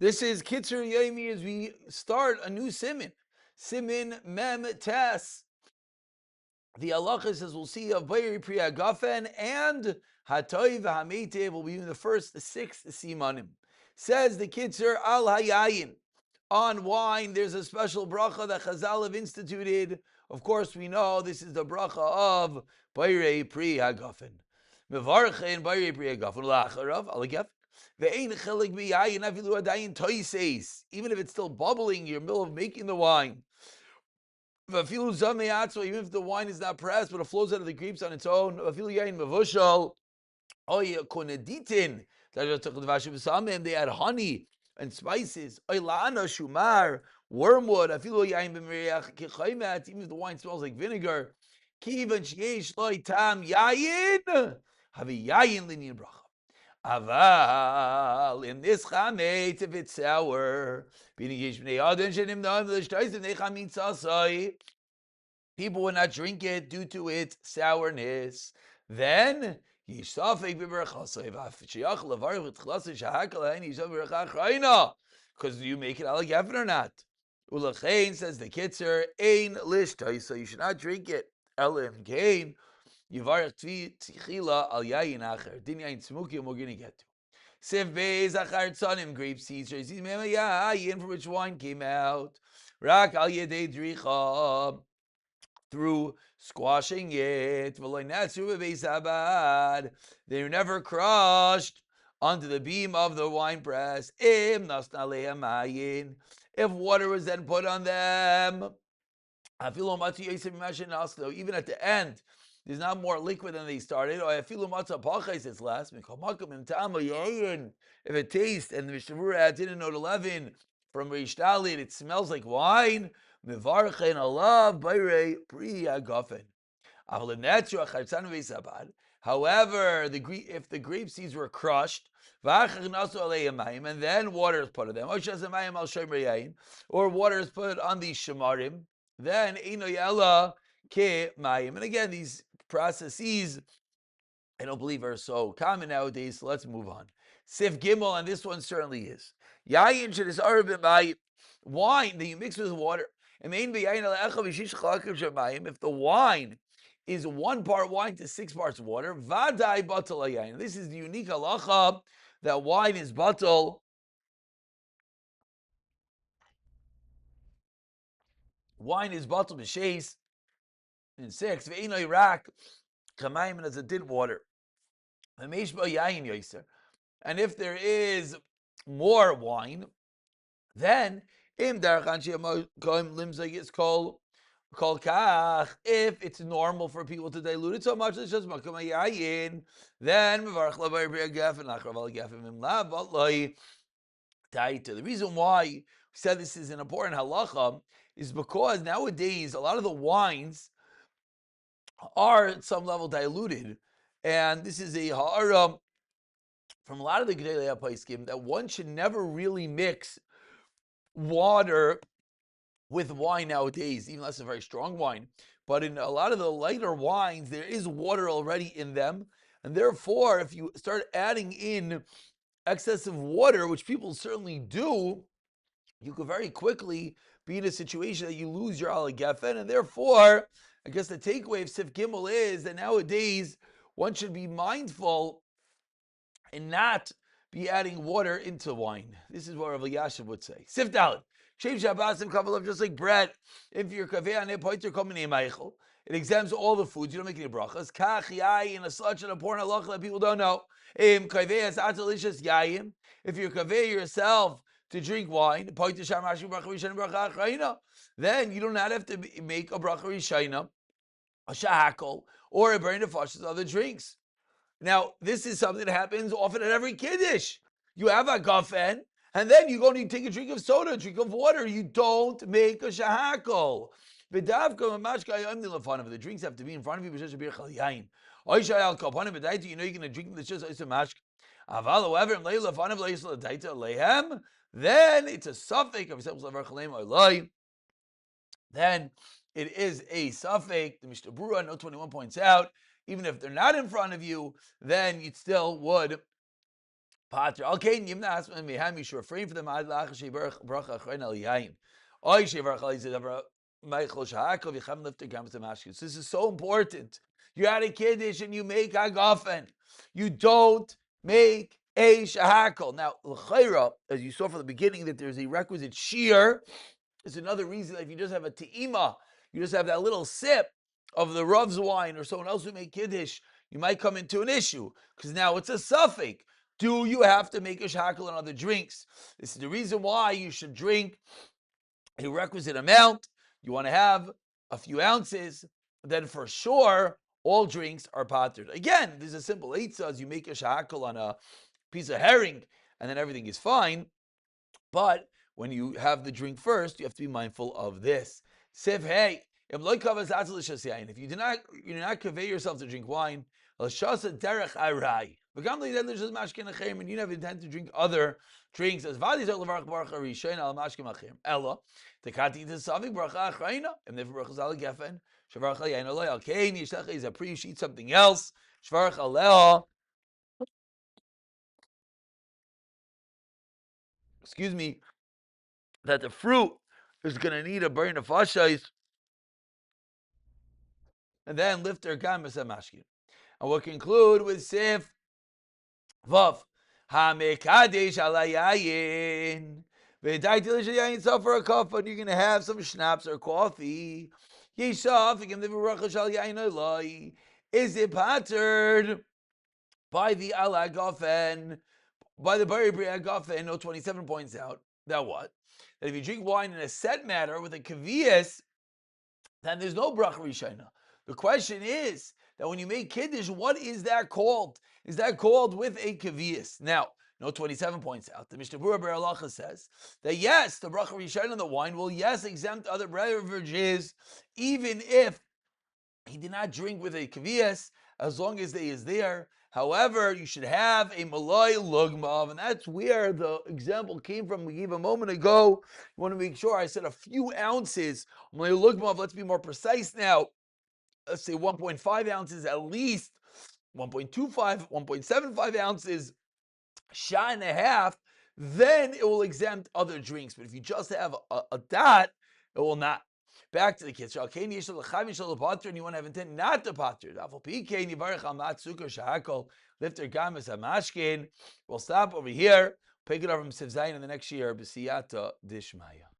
This is Kitzur Yomi as we start a new simin. Simin Mem Tes. The halachas, as we'll see, of Bayri Pri Hagafen and Hatoy V'Hameitev will be in the first 6 simanim. Says the Kitzur Al Hayayin. On wine, there's a special bracha that Chazal have instituted. Of course, we know this is the bracha of Bayri Pri Hagafen. Mevarchein Bayri Pri Hagafen Lacharav Alagef. Even if it's still bubbling, you're in the middle of making the wine. Even if the wine is not pressed, but it flows out of the grapes on its own. They add honey and spices. Wormwood. Even if the wine smells like vinegar. Aval in this chametz, if it's sour, people will not drink it due to its sourness. Then because you make it Hagafen or not. Ulachain says the Kitzur ein lishtai, so you should not drink it. Elim kain. Yivarech tchila al yayin acher. Din yayin tzmukim we're going to get to. Sif beis achar tzanim, grape seeds, reizim yayin, from which wine came out. Rak al yedei dricha, through squashing it. V'loy natzu beis abad. They're never crushed onto the beam of the wine press. Im nasna lehem mayin. If water was then put on them. Even at the end, there's not more liquid than they started. Or it's less. If it tastes, and the Mishnah adds in a note 11 from Reish Dalit, it smells like wine. Mevarchen alav bayre pri hagafen. However, if the grape seeds were crushed, and then water is put on them, or water is put on these shemarim, then inoyela ke mayim. And again, these processes, I don't believe are so common nowadays. So let's move on. Sif Gimel, and this one certainly is. Yayin shedis arabim by wine that you mix with water. If the wine is 1 part wine to 6 parts water, vadai batal yayin. This is the unique halacha that wine is batal. Wine is batal b'sheis in 6. Ve'ino Iraq kamayim as a din water. And if there is more wine, then if it's normal for people to dilute it so much, it's just then the reason why we said this is an important halacha is because nowadays a lot of the wines are at some level diluted, and this is a ha'ara from a lot of the Gedolei HaPoskim that one should never really mix water with wine nowadays, even unless it's a very strong wine. But in a lot of the lighter wines, there is water already in them, and therefore, if you start adding in excessive water, which people certainly do, you could very quickly be in a situation that you lose your Hagafen, and therefore, I guess the takeaway of Sif Gimel is that nowadays one should be mindful and not be adding water into wine. This is what Rav Yashiv would say. Sif Dalet. Shav Shabbasim Kavalav, just like bread. If you're kaveh ane poiter komini meichel, it exempts all the foods. You don't make any brachas. Kach yayin is such an important halacha that people don't know. Kaveh has atalishas yayin. If you're kaveh yourself to drink wine, then you do not have to make a bracha rishayna, a shahakol, or a burning of other drinks. Now, this is something that happens often at every kiddush. You have a Hagafen, and then you go and you take a drink of soda, a drink of water. You don't make a shahakol. The drinks have to be in front of you. You know you're going to drink them. It's just a mashka. Then it's a suffix. Then it is a suffix. The Mishnah Berurah, note 21 points out, even if they're not in front of you, then you still would Patra. Okay, Yimna Asman Miham, you should refrain from them. Ad Lach Sheberach Bracha Achrein Al Yain. Oy Sheberach Al Yizid Michael Shahakov Yichem Lifter Gamas Mashkis. This is so important. You're at a Kiddush and you make Hagafen. You don't make a Shahakal. Now, L'chaira, as you saw from the beginning, that there's a requisite shear. Is another reason that if you just have a te'ima, you just have that little sip of the Rav's wine or someone else who made Kiddush, you might come into an issue because now it's a suffix. Do you have to make a shakal on other drinks? This is the reason why you should drink a requisite amount. You want to have a few ounces, then for sure all drinks are pottered. Again, there's a simple eitzah as you make a shakal on a piece of herring, and then everything is fine. But when you have the drink first, you have to be mindful of this. Siv hey, if you do not convey yourself to drink wine, and you never intend to drink other drinks as Ella, the kati the savik bracha achreina, and never brachas al gefen. Shvarach al yain olay al kain yishlach is a pre eat something else. Shvarach aleha. Excuse me. That the fruit is going to need a burn of fashais, and then lift their gamas and mashkin. And we'll conclude with Sif Vav. Hamekadesh alayayin. Suffer a cup, and you're going to have some schnapps or coffee. Is it patterned by the Hagafen, by the Bari Hagafen? No, 27 points out that what? That if you drink wine in a set matter with a kavias, then there's no bracha rishayna. The question is that when you make kiddush, what is that called? Is that called with a kavias? Now, no 27 points out. The Mishnah Berurah Ber Halacha says that yes, the bracha rishayna on the wine will yes exempt other beverages, even if he did not drink with a kavias, as long as they is there. However, you should have a malay lugmav, and that's where the example came from we gave a moment ago. You want to make sure I said a few ounces. Malay lugmav, let's be more precise now. Let's say 1.5 ounces at least, 1.25, 1.75 ounces, shot and a half, then it will exempt other drinks. But if you just have a dot, it will not. Back to the kids. And you want to have intent not to pater. Lift their gamas amashkin. We'll stop over here. Pick it up from Siv Zayin in the next year. B'siyata dishmaya.